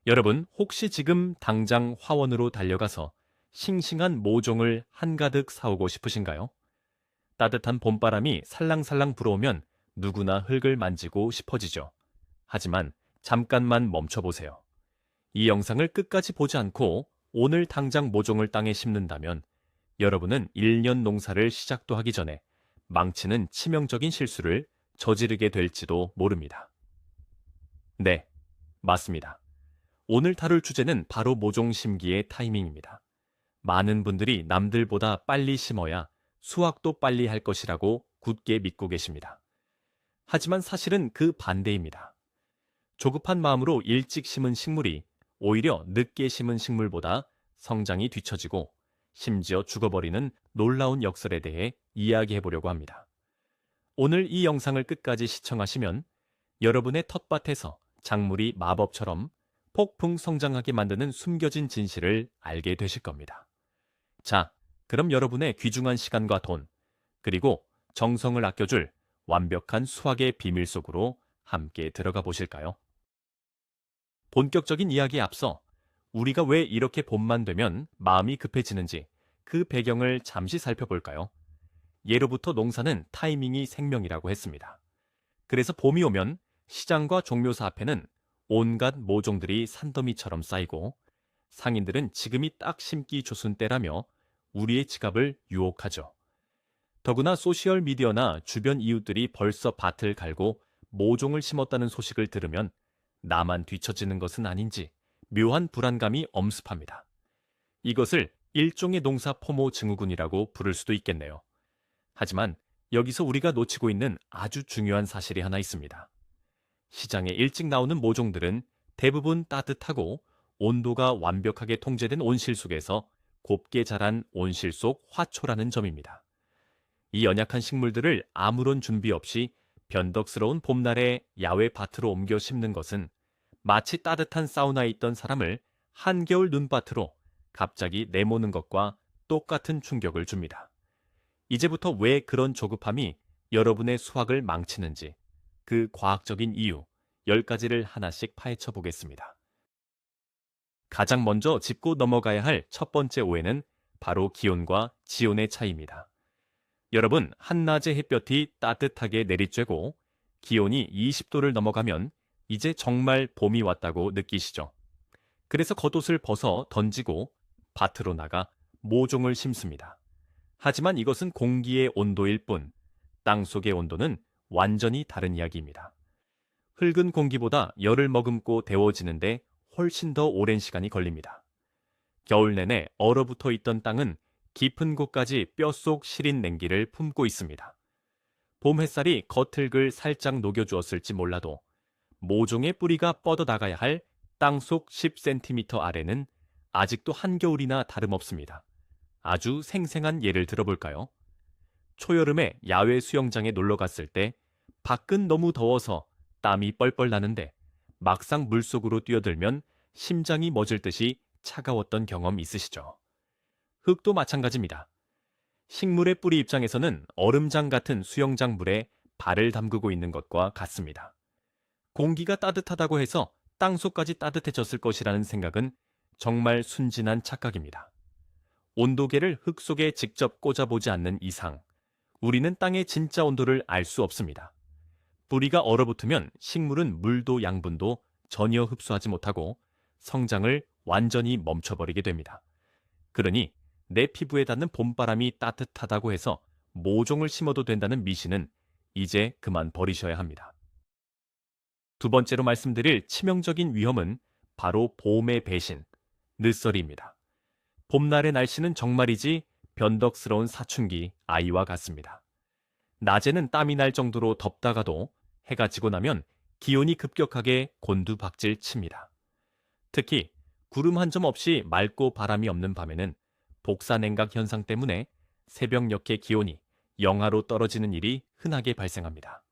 여러분, 혹시 지금 당장 화원으로 달려가서 싱싱한 모종을 한가득 사오고 싶으신가요? 따뜻한 봄바람이 살랑살랑 불어오면 누구나 흙을 만지고 싶어지죠. 하지만 잠깐만 멈춰보세요. 이 영상을 끝까지 보지 않고 오늘 당장 모종을 땅에 심는다면 여러분은 1년 농사를 시작도 하기 전에 망치는 치명적인 실수를 저지르게 될지도 모릅니다. 네, 맞습니다. 오늘 다룰 주제는 바로 모종 심기의 타이밍입니다. 많은 분들이 남들보다 빨리 심어야 수확도 빨리 할 것이라고 굳게 믿고 계십니다. 하지만 사실은 그 반대입니다. 조급한 마음으로 일찍 심은 식물이 오히려 늦게 심은 식물보다 성장이 뒤처지고 심지어 죽어버리는 놀라운 역설에 대해 이야기해 보려고 합니다. 오늘 이 영상을 끝까지 시청하시면 여러분의 텃밭에서 작물이 마법처럼 폭풍 성장하게 만드는 숨겨진 진실을 알게 되실 겁니다. 자, 그럼 여러분의 귀중한 시간과 돈, 그리고 정성을 아껴줄 완벽한 수확의 비밀 속으로 함께 들어가 보실까요? 본격적인 이야기에 앞서 우리가 왜 이렇게 봄만 되면 마음이 급해지는지 그 배경을 잠시 살펴볼까요? 예로부터 농사는 타이밍이 생명이라고 했습니다. 그래서 봄이 오면 시장과 종묘사 앞에는 온갖 모종들이 산더미처럼 쌓이고 상인들은 지금이 딱 심기 좋은 때라며 우리의 지갑을 유혹하죠. 더구나 소셜미디어나 주변 이웃들이 벌써 밭을 갈고 모종을 심었다는 소식을 들으면 나만 뒤처지는 것은 아닌지 묘한 불안감이 엄습합니다. 이것을 일종의 농사 포모 증후군이라고 부를 수도 있겠네요. 하지만 여기서 우리가 놓치고 있는 아주 중요한 사실이 하나 있습니다. 시장에 일찍 나오는 모종들은 대부분 따뜻하고 온도가 완벽하게 통제된 온실 속에서 곱게 자란 온실 속 화초라는 점입니다. 이 연약한 식물들을 아무런 준비 없이 변덕스러운 봄날에 야외 밭으로 옮겨 심는 것은 마치 따뜻한 사우나에 있던 사람을 한겨울 눈밭으로 갑자기 내모는 것과 똑같은 충격을 줍니다. 이제부터 왜 그런 조급함이 여러분의 수확을 망치는지 그 과학적인 이유 10가지를 하나씩 파헤쳐 보겠습니다. 가장 먼저 짚고 넘어가야 할 첫 번째 오해는 바로 기온과 지온의 차이입니다. 여러분, 한낮의 햇볕이 따뜻하게 내리쬐고 기온이 20도를 넘어가면 이제 정말 봄이 왔다고 느끼시죠? 그래서 겉옷을 벗어 던지고 밭으로 나가 모종을 심습니다. 하지만 이것은 공기의 온도일 뿐, 땅 속의 온도는 완전히 다른 이야기입니다. 흙은 공기보다 열을 머금고 데워지는데 훨씬 더 오랜 시간이 걸립니다. 겨울 내내 얼어붙어 있던 땅은 깊은 곳까지 뼛속 시린 냉기를 품고 있습니다. 봄 햇살이 겉흙을 살짝 녹여주었을지 몰라도 모종의 뿌리가 뻗어나가야 할 땅속 10cm 아래는 아직도 한겨울이나 다름없습니다. 아주 생생한 예를 들어볼까요? 초여름에 야외 수영장에 놀러 갔을 때 밖은 너무 더워서 땀이 뻘뻘 나는데 막상 물속으로 뛰어들면 심장이 멎을 듯이 차가웠던 경험 있으시죠? 흙도 마찬가지입니다. 식물의 뿌리 입장에서는 얼음장 같은 수영장 물에 발을 담그고 있는 것과 같습니다. 공기가 따뜻하다고 해서 땅속까지 따뜻해졌을 것이라는 생각은 정말 순진한 착각입니다. 온도계를 흙 속에 직접 꽂아보지 않는 이상 우리는 땅의 진짜 온도를 알 수 없습니다. 뿌리가 얼어붙으면 식물은 물도 양분도 전혀 흡수하지 못하고 성장을 완전히 멈춰버리게 됩니다. 그러니 내 피부에 닿는 봄바람이 따뜻하다고 해서 모종을 심어도 된다는 미신은 이제 그만 버리셔야 합니다. 두 번째로 말씀드릴 치명적인 위험은 바로 봄의 배신, 늦서리입니다. 봄날의 날씨는 정말이지 변덕스러운 사춘기 아이와 같습니다. 낮에는 땀이 날 정도로 덥다가도 해가 지고 나면 기온이 급격하게 곤두박질 칩니다. 특히 구름 한 점 없이 맑고 바람이 없는 밤에는 복사냉각 현상 때문에 새벽녘의 기온이 영하로 떨어지는 일이 흔하게 발생합니다.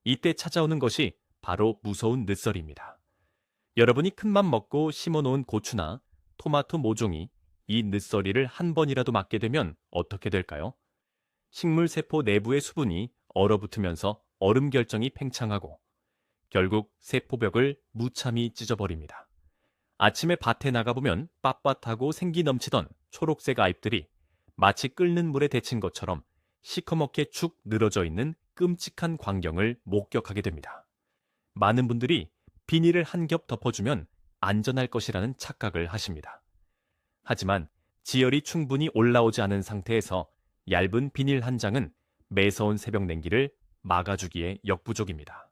이때 찾아오는 것이 바로 무서운 늦설입니다. 여러분이 큰맘 먹고 심어놓은 고추나 토마토 모종이 이 늦서리를 한 번이라도 맞게 되면 어떻게 될까요? 식물 세포 내부의 수분이 얼어붙으면서 얼음 결정이 팽창하고 결국 세포벽을 무참히 찢어버립니다. 아침에 밭에 나가보면 빳빳하고 생기 넘치던 초록색 아잎들이 마치 끓는 물에 데친 것처럼 시커멓게 축 늘어져 있는 끔찍한 광경을 목격하게 됩니다. 많은 분들이 비닐을 한 겹 덮어주면 안전할 것이라는 착각을 하십니다. 하지만 지열이 충분히 올라오지 않은 상태에서 얇은 비닐 한 장은 매서운 새벽 냉기를 막아주기에 역부족입니다.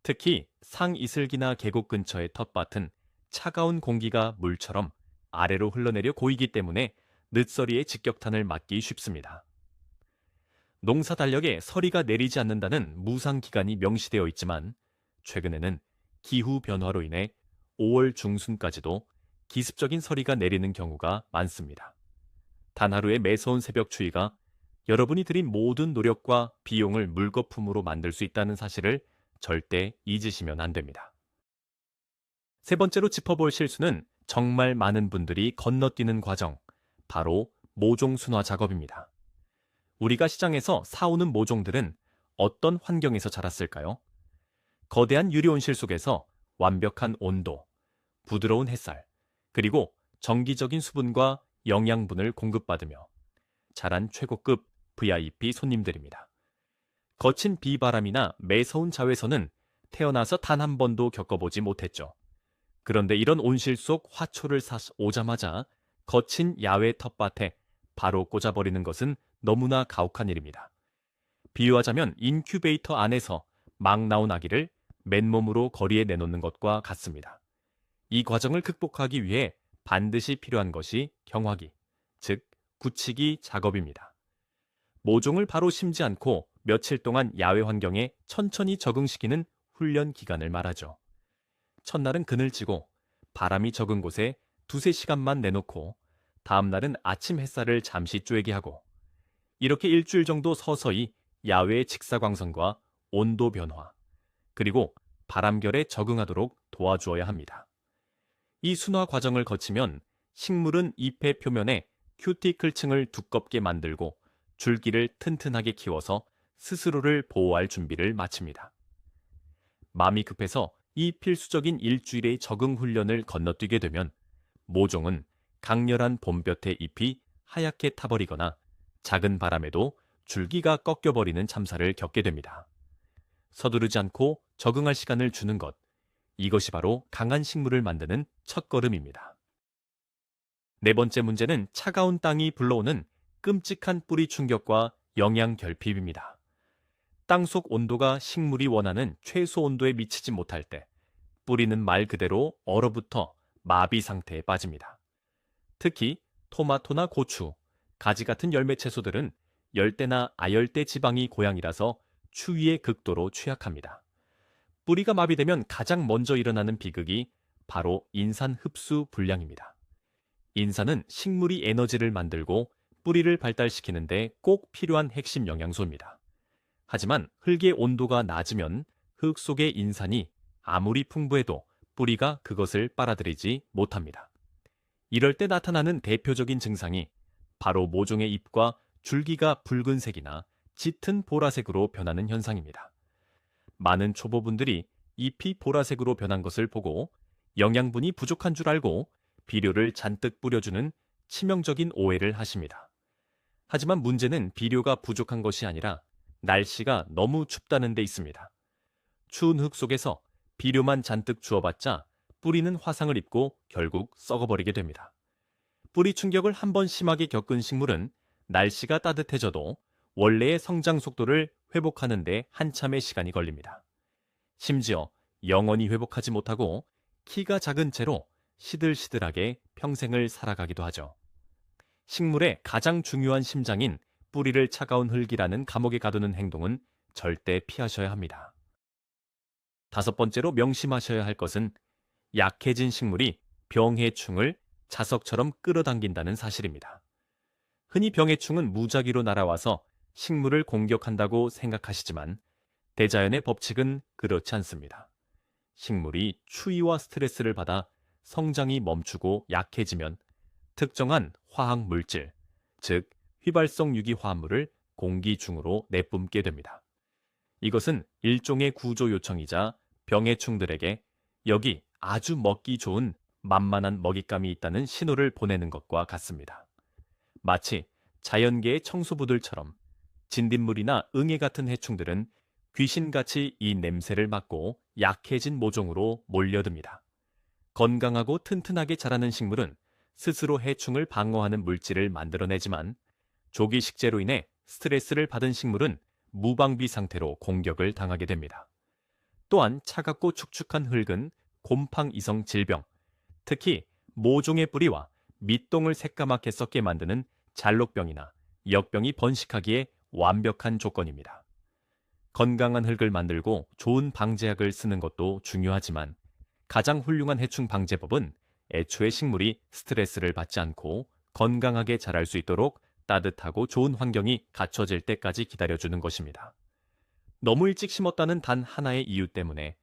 특히 상이슬기나 계곡 근처의 텃밭은 차가운 공기가 물처럼 아래로 흘러내려 고이기 때문에 늦서리의 직격탄을 맞기 쉽습니다. 농사 달력에 서리가 내리지 않는다는 무상 기간이 명시되어 있지만 최근에는 기후 변화로 인해 5월 중순까지도 기습적인 서리가 내리는 경우가 많습니다. 단 하루의 매서운 새벽 추위가 여러분이 들인 모든 노력과 비용을 물거품으로 만들 수 있다는 사실을 절대 잊으시면 안 됩니다. 세 번째로 짚어볼 실수는 정말 많은 분들이 건너뛰는 과정, 바로 모종 순화 작업입니다. 우리가 시장에서 사오는 모종들은 어떤 환경에서 자랐을까요? 거대한 유리온실 속에서 완벽한 온도, 부드러운 햇살, 그리고 정기적인 수분과 영양분을 공급받으며 자란 최고급 VIP 손님들입니다. 거친 비바람이나 매서운 자외선은 태어나서 단 한 번도 겪어보지 못했죠. 그런데 이런 온실 속 화초를 오자마자 거친 야외 텃밭에 바로 꽂아버리는 것은 너무나 가혹한 일입니다. 비유하자면 인큐베이터 안에서 막 나온 아기를 맨몸으로 거리에 내놓는 것과 같습니다. 이 과정을 극복하기 위해 반드시 필요한 것이 경화기, 즉 굳히기 작업입니다. 모종을 바로 심지 않고 며칠 동안 야외 환경에 천천히 적응시키는 훈련 기간을 말하죠. 첫날은 그늘지고 바람이 적은 곳에 2~3시간만 내놓고 다음 날은 아침 햇살을 잠시 쬐게 하고 이렇게 일주일 정도 서서히 야외의 직사광선과 온도 변화, 그리고 바람결에 적응하도록 도와주어야 합니다. 이 순화 과정을 거치면 식물은 잎의 표면에 큐티클층을 두껍게 만들고 줄기를 튼튼하게 키워서 스스로를 보호할 준비를 마칩니다. 마음이 급해서 이 필수적인 일주일의 적응 훈련을 건너뛰게 되면 모종은 강렬한 봄볕의 잎이 하얗게 타버리거나 작은 바람에도 줄기가 꺾여버리는 참사를 겪게 됩니다. 서두르지 않고 적응할 시간을 주는 것, 이것이 바로 강한 식물을 만드는 첫걸음입니다. 네 번째 문제는 차가운 땅이 불러오는 끔찍한 뿌리 충격과 영양 결핍입니다. 땅속 온도가 식물이 원하는 최소 온도에 미치지 못할 때 뿌리는 말 그대로 얼어붙어 마비 상태에 빠집니다. 특히 토마토나 고추, 가지 같은 열매 채소들은 열대나 아열대 지방이 고향이라서 추위에 극도로 취약합니다. 뿌리가 마비되면 가장 먼저 일어나는 비극이 바로 인산 흡수 불량입니다. 인산은 식물이 에너지를 만들고 뿌리를 발달시키는데 꼭 필요한 핵심 영양소입니다. 하지만 흙의 온도가 낮으면 흙 속의 인산이 아무리 풍부해도 뿌리가 그것을 빨아들이지 못합니다. 이럴 때 나타나는 대표적인 증상이 바로 모종의 잎과 줄기가 붉은색이나 짙은 보라색으로 변하는 현상입니다. 많은 초보분들이 잎이 보라색으로 변한 것을 보고 영양분이 부족한 줄 알고 비료를 잔뜩 뿌려주는 치명적인 오해를 하십니다. 하지만 문제는 비료가 부족한 것이 아니라 날씨가 너무 춥다는 데 있습니다. 추운 흙 속에서 비료만 잔뜩 주어봤자 뿌리는 화상을 입고 결국 썩어버리게 됩니다. 뿌리 충격을 한 번 심하게 겪은 식물은 날씨가 따뜻해져도 원래의 성장 속도를 회복하는 데 한참의 시간이 걸립니다. 심지어 영원히 회복하지 못하고 키가 작은 채로 시들시들하게 평생을 살아가기도 하죠. 식물의 가장 중요한 심장인 뿌리를 차가운 흙이라는 감옥에 가두는 행동은 절대 피하셔야 합니다. 다섯 번째로 명심하셔야 할 것은 약해진 식물이 병해충을 자석처럼 끌어당긴다는 사실입니다. 흔히 병해충은 무작위로 날아와서 식물을 공격한다고 생각하시지만 대자연의 법칙은 그렇지 않습니다. 식물이 추위와 스트레스를 받아 성장이 멈추고 약해지면 특정한 화학 물질, 즉 휘발성 유기화합물을 공기 중으로 내뿜게 됩니다. 이것은 일종의 구조 요청이자 병해충들에게 여기 아주 먹기 좋은 만만한 먹잇감이 있다는 신호를 보내는 것과 같습니다. 마치 자연계의 청소부들처럼 진딧물이나 응애 같은 해충들은 귀신같이 이 냄새를 맡고 약해진 모종으로 몰려듭니다. 건강하고 튼튼하게 자라는 식물은 스스로 해충을 방어하는 물질을 만들어내지만 조기 식재로 인해 스트레스를 받은 식물은 무방비 상태로 공격을 당하게 됩니다. 또한 차갑고 축축한 흙은 곰팡 이성 질병, 특히 모종의 뿌리와 밑동을 새까맣게 썩게 만드는 잘록병이나 역병이 번식하기에 완벽한 조건입니다. 건강한 흙을 만들고 좋은 방제약을 쓰는 것도 중요하지만 가장 훌륭한 해충 방제법은 애초에 식물이 스트레스를 받지 않고 건강하게 자랄 수 있도록 따뜻하고 좋은 환경이 갖춰질 때까지 기다려주는 것입니다. 너무 일찍 심었다는 단 하나의 이유 때문에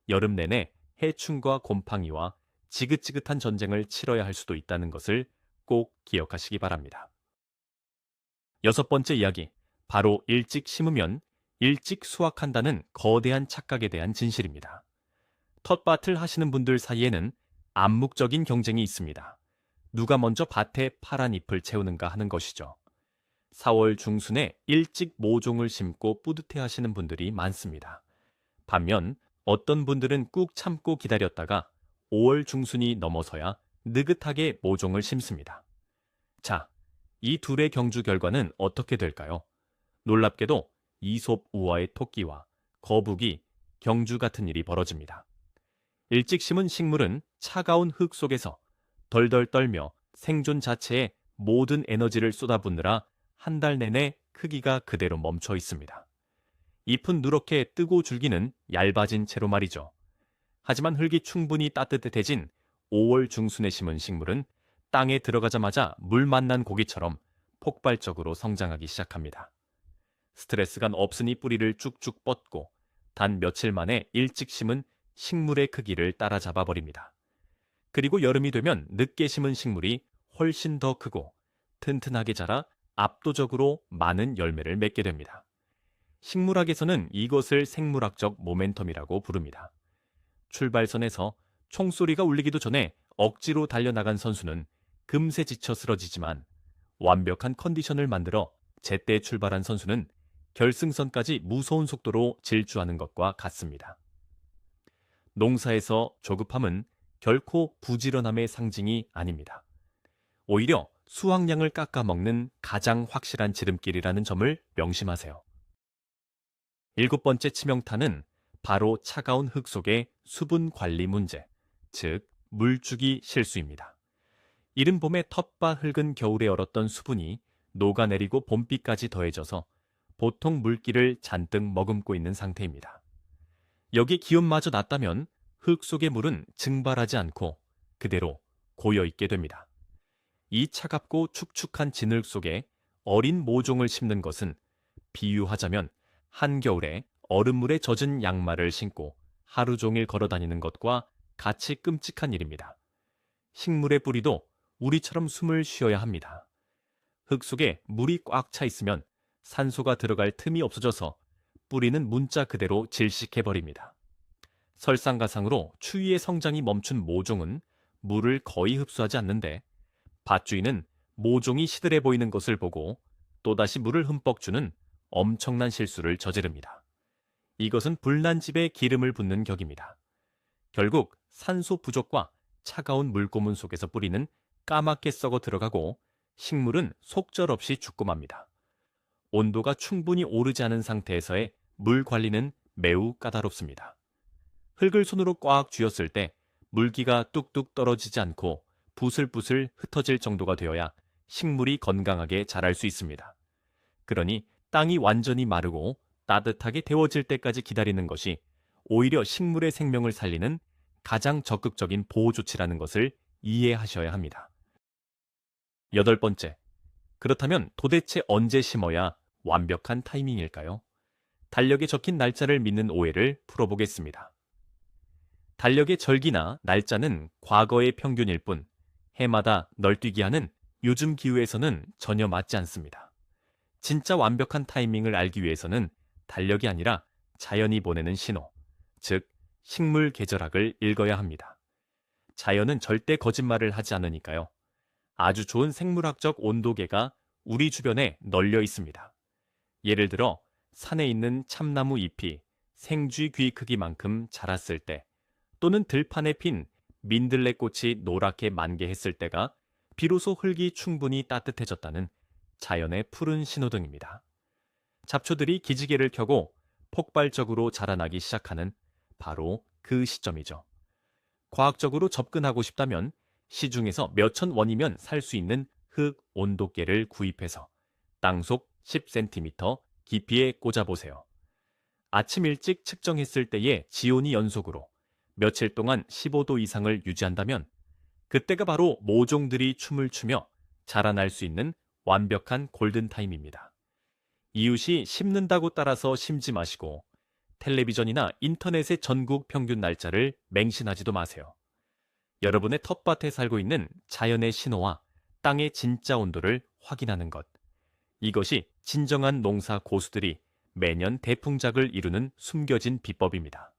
여름 내내 해충과 곰팡이와 지긋지긋한 전쟁을 치러야 할 수도 있다는 것을 꼭 기억하시기 바랍니다. 여섯 번째 이야기, 바로 일찍 심으면 일찍 수확한다는 거대한 착각에 대한 진실입니다. 텃밭을 하시는 분들 사이에는 암묵적인 경쟁이 있습니다. 누가 먼저 밭에 파란 잎을 채우는가 하는 것이죠. 4월 중순에 일찍 모종을 심고 뿌듯해하시는 분들이 많습니다. 반면 어떤 분들은 꾹 참고 기다렸다가 5월 중순이 넘어서야 느긋하게 모종을 심습니다. 자, 이 둘의 경주 결과는 어떻게 될까요? 놀랍게도 이솝 우화의 토끼와 거북이, 경주 같은 일이 벌어집니다. 일찍 심은 식물은 차가운 흙 속에서 덜덜 떨며 생존 자체에 모든 에너지를 쏟아붓느라 한 달 내내 크기가 그대로 멈춰 있습니다. 잎은 누렇게 뜨고 줄기는 얇아진 채로 말이죠. 하지만 흙이 충분히 따뜻해진 5월 중순에 심은 식물은 땅에 들어가자마자 물 만난 고기처럼 폭발적으로 성장하기 시작합니다. 스트레스가 없으니 뿌리를 쭉쭉 뻗고 단 며칠 만에 일찍 심은 식물의 크기를 따라잡아 버립니다. 그리고 여름이 되면 늦게 심은 식물이 훨씬 더 크고 튼튼하게 자라 압도적으로 많은 열매를 맺게 됩니다. 식물학에서는 이것을 생물학적 모멘텀이라고 부릅니다. 출발선에서 총소리가 울리기도 전에 억지로 달려나간 선수는 금세 지쳐 쓰러지지만 완벽한 컨디션을 만들어 제때 출발한 선수는 결승선까지 무서운 속도로 질주하는 것과 같습니다. 농사에서 조급함은 결코 부지런함의 상징이 아닙니다. 오히려 수확량을 깎아먹는 가장 확실한 지름길이라는 점을 명심하세요. 일곱 번째 치명타는 바로 차가운 흙 속의 수분 관리 문제, 즉 물주기 실수입니다. 이른 봄에 텃밭 흙은 겨울에 얼었던 수분이 녹아내리고 봄비까지 더해져서 보통 물기를 잔뜩 머금고 있는 상태입니다. 여기 기온마저 낮다면 흙 속의 물은 증발하지 않고 그대로 고여있게 됩니다. 이 차갑고 축축한 진흙 속에 어린 모종을 심는 것은 비유하자면 한겨울에 얼음물에 젖은 양말을 신고 하루 종일 걸어 다니는 것과 같이 끔찍한 일입니다. 식물의 뿌리도 우리처럼 숨을 쉬어야 합니다. 흙 속에 물이 꽉 차 있으면 산소가 들어갈 틈이 없어져서 뿌리는 문자 그대로 질식해버립니다. 설상가상으로 추위의 성장이 멈춘 모종은 물을 거의 흡수하지 않는데 밭주인은 모종이 시들해 보이는 것을 보고 또다시 물을 흠뻑 주는 엄청난 실수를 저지릅니다. 이것은 불난 집에 기름을 붓는 격입니다. 결국 산소 부족과 차가운 물고문 속에서 뿌리는 까맣게 썩어 들어가고 식물은 속절없이 죽고 맙니다. 온도가 충분히 오르지 않은 상태에서의 물 관리는 매우 까다롭습니다. 흙을 손으로 꽉 쥐었을 때 물기가 뚝뚝 떨어지지 않고 부슬부슬 흩어질 정도가 되어야 식물이 건강하게 자랄 수 있습니다. 그러니 땅이 완전히 마르고 따뜻하게 데워질 때까지 기다리는 것이 오히려 식물의 생명을 살리는 가장 적극적인 보호 조치라는 것을 이해하셔야 합니다. 여덟 번째, 그렇다면 도대체 언제 심어야 완벽한 타이밍일까요? 달력에 적힌 날짜를 믿는 오해를 풀어보겠습니다. 달력의 절기나 날짜는 과거의 평균일 뿐 해마다 널뛰기 하는 요즘 기후에서는 전혀 맞지 않습니다. 진짜 완벽한 타이밍을 알기 위해서는 달력이 아니라 자연이 보내는 신호, 즉 식물 계절학을 읽어야 합니다. 자연은 절대 거짓말을 하지 않으니까요. 아주 좋은 생물학적 온도계가 우리 주변에 널려 있습니다. 예를 들어 산에 있는 참나무 잎이 생쥐 귀 크기만큼 자랐을 때, 또는 들판에 핀 민들레꽃이 노랗게 만개했을 때가 비로소 흙이 충분히 따뜻해졌다는 자연의 푸른 신호등입니다. 잡초들이 기지개를 켜고 폭발적으로 자라나기 시작하는 바로 그 시점이죠. 과학적으로 접근하고 싶다면 시중에서 몇천 원이면 살 수 있는 흙 온도계를 구입해서 땅속 10cm 깊이에 꽂아보세요. 아침 일찍 측정했을 때의 지온이 연속으로 며칠 동안 15도 이상을 유지한다면 그때가 바로 모종들이 춤을 추며 자라날 수 있는 완벽한 골든타임입니다. 이웃이 심는다고 따라서 심지 마시고 텔레비전이나 인터넷의 전국 평균 날짜를 맹신하지도 마세요. 여러분의 텃밭에 살고 있는 자연의 신호와 땅의 진짜 온도를 확인하는 것. 이것이 진정한 농사 고수들이 매년 대풍작을 이루는 숨겨진 비법입니다.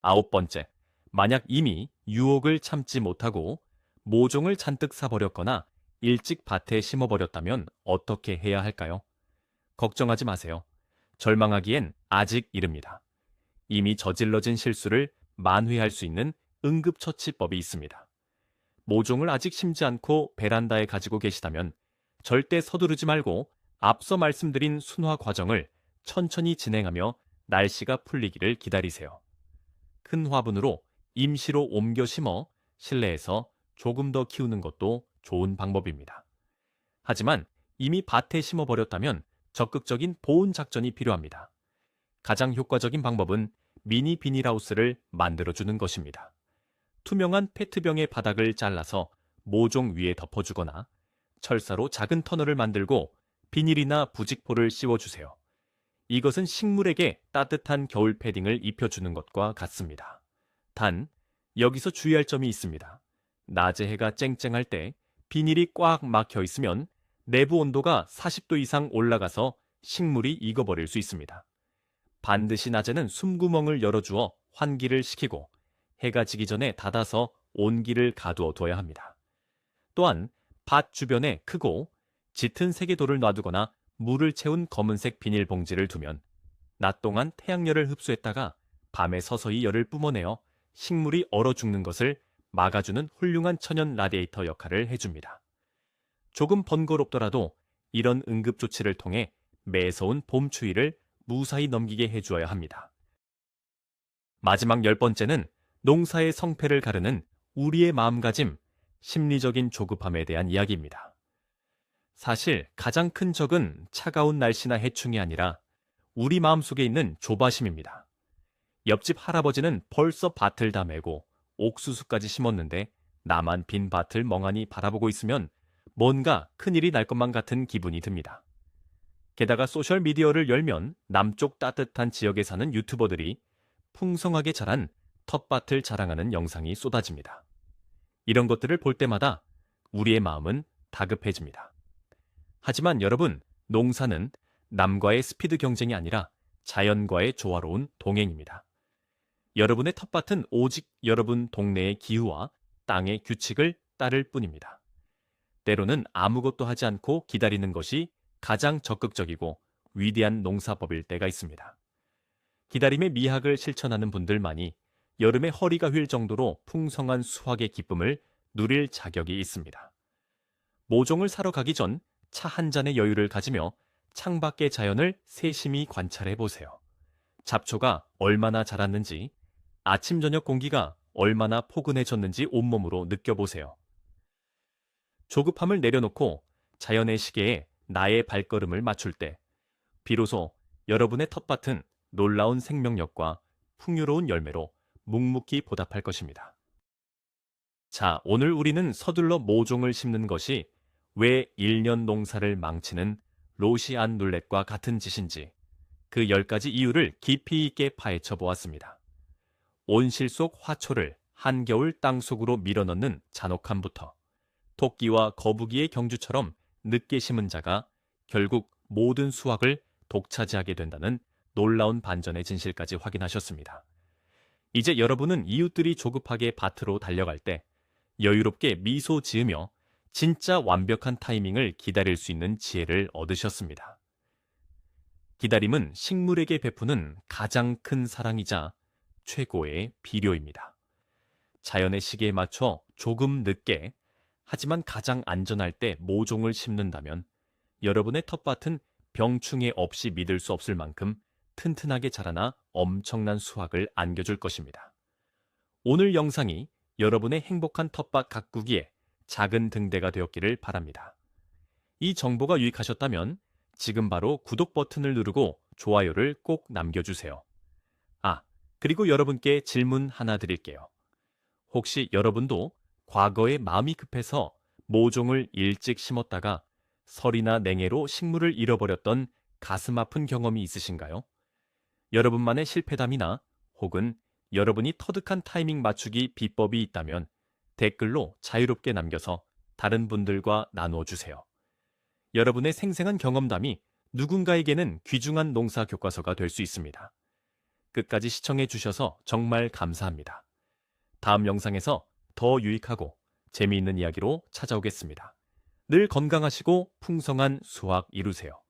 9번째, 만약 이미 유혹을 참지 못하고 모종을 잔뜩 사버렸거나 일찍 밭에 심어버렸다면 어떻게 해야 할까요? 걱정하지 마세요. 절망하기엔 아직 이릅니다. 이미 저질러진 실수를 만회할 수 있는 응급처치법이 있습니다. 모종을 아직 심지 않고 베란다에 가지고 계시다면 절대 서두르지 말고 앞서 말씀드린 순화 과정을 천천히 진행하며 날씨가 풀리기를 기다리세요. 큰 화분으로 임시로 옮겨 심어 실내에서 조금 더 키우는 것도 좋은 방법입니다. 하지만 이미 밭에 심어버렸다면 적극적인 보온 작전이 필요합니다. 가장 효과적인 방법은 미니 비닐하우스를 만들어주는 것입니다. 투명한 페트병의 바닥을 잘라서 모종 위에 덮어주거나 철사로 작은 터널을 만들고 비닐이나 부직포를 씌워주세요. 이것은 식물에게 따뜻한 겨울 패딩을 입혀주는 것과 같습니다. 단, 여기서 주의할 점이 있습니다. 낮에 해가 쨍쨍할 때 비닐이 꽉 막혀 있으면 내부 온도가 40도 이상 올라가서 식물이 익어버릴 수 있습니다. 반드시 낮에는 숨구멍을 열어주어 환기를 시키고 해가 지기 전에 닫아서 온기를 가두어 둬야 합니다. 또한 밭 주변에 크고 짙은 세개돌을 놔두거나 물을 채운 검은색 비닐봉지를 두면 낮 동안 태양열을 흡수했다가 밤에 서서히 열을 뿜어내어 식물이 얼어 죽는 것을 막아주는 훌륭한 천연 라디에이터 역할을 해줍니다. 조금 번거롭더라도 이런 응급조치를 통해 매서운 봄 추위를 무사히 넘기게 해주어야 합니다. 마지막 10번째는 농사의 성패를 가르는 우리의 마음가짐, 심리적인 조급함에 대한 이야기입니다. 사실 가장 큰 적은 차가운 날씨나 해충이 아니라 우리 마음속에 있는 조바심입니다. 옆집 할아버지는 벌써 밭을 다 메고 옥수수까지 심었는데 나만 빈 밭을 멍하니 바라보고 있으면 뭔가 큰일이 날 것만 같은 기분이 듭니다. 게다가 소셜미디어를 열면 남쪽 따뜻한 지역에 사는 유튜버들이 풍성하게 자란 텃밭을 자랑하는 영상이 쏟아집니다. 이런 것들을 볼 때마다 우리의 마음은 다급해집니다. 하지만 여러분, 농사는 남과의 스피드 경쟁이 아니라 자연과의 조화로운 동행입니다. 여러분의 텃밭은 오직 여러분 동네의 기후와 땅의 규칙을 따를 뿐입니다. 때로는 아무것도 하지 않고 기다리는 것이 가장 적극적이고 위대한 농사법일 때가 있습니다. 기다림의 미학을 실천하는 분들만이 여름에 허리가 휠 정도로 풍성한 수확의 기쁨을 누릴 자격이 있습니다. 모종을 사러 가기 전 차 한 잔의 여유를 가지며 창밖의 자연을 세심히 관찰해 보세요. 잡초가 얼마나 자랐는지, 아침 저녁 공기가 얼마나 포근해졌는지 온몸으로 느껴보세요. 조급함을 내려놓고 자연의 시계에 나의 발걸음을 맞출 때 비로소 여러분의 텃밭은 놀라운 생명력과 풍요로운 열매로 묵묵히 보답할 것입니다. 자, 오늘 우리는 서둘러 모종을 심는 것이 왜 1년 농사를 망치는 로시안 룰렛과 같은 짓인지 그 10가지 이유를 깊이 있게 파헤쳐 보았습니다. 온실 속 화초를 한겨울 땅속으로 밀어넣는 잔혹함부터 토끼와 거북이의 경주처럼 늦게 심은 자가 결국 모든 수확을 독차지하게 된다는 놀라운 반전의 진실까지 확인하셨습니다. 이제 여러분은 이웃들이 조급하게 밭으로 달려갈 때 여유롭게 미소 지으며 진짜 완벽한 타이밍을 기다릴 수 있는 지혜를 얻으셨습니다. 기다림은 식물에게 베푸는 가장 큰 사랑이자 최고의 비료입니다. 자연의 시기에 맞춰 조금 늦게, 하지만 가장 안전할 때 모종을 심는다면 여러분의 텃밭은 병충해 없이 믿을 수 없을 만큼 튼튼하게 자라나 엄청난 수확을 안겨줄 것입니다. 오늘 영상이 여러분의 행복한 텃밭 가꾸기에 작은 등대가 되었기를 바랍니다. 이 정보가 유익하셨다면 지금 바로 구독 버튼을 누르고 좋아요를 꼭 남겨주세요. 그리고 여러분께 질문 하나 드릴게요. 혹시 여러분도 과거에 마음이 급해서 모종을 일찍 심었다가 설이나 냉해로 식물을 잃어버렸던 가슴 아픈 경험이 있으신가요? 여러분만의 실패담이나 혹은 여러분이 터득한 타이밍 맞추기 비법이 있다면 댓글로 자유롭게 남겨서 다른 분들과 나누어 주세요. 여러분의 생생한 경험담이 누군가에게는 귀중한 농사 교과서가 될 수 있습니다. 끝까지 시청해 주셔서 정말 감사합니다. 다음 영상에서 더 유익하고 재미있는 이야기로 찾아오겠습니다. 늘 건강하시고 풍성한 수확 이루세요.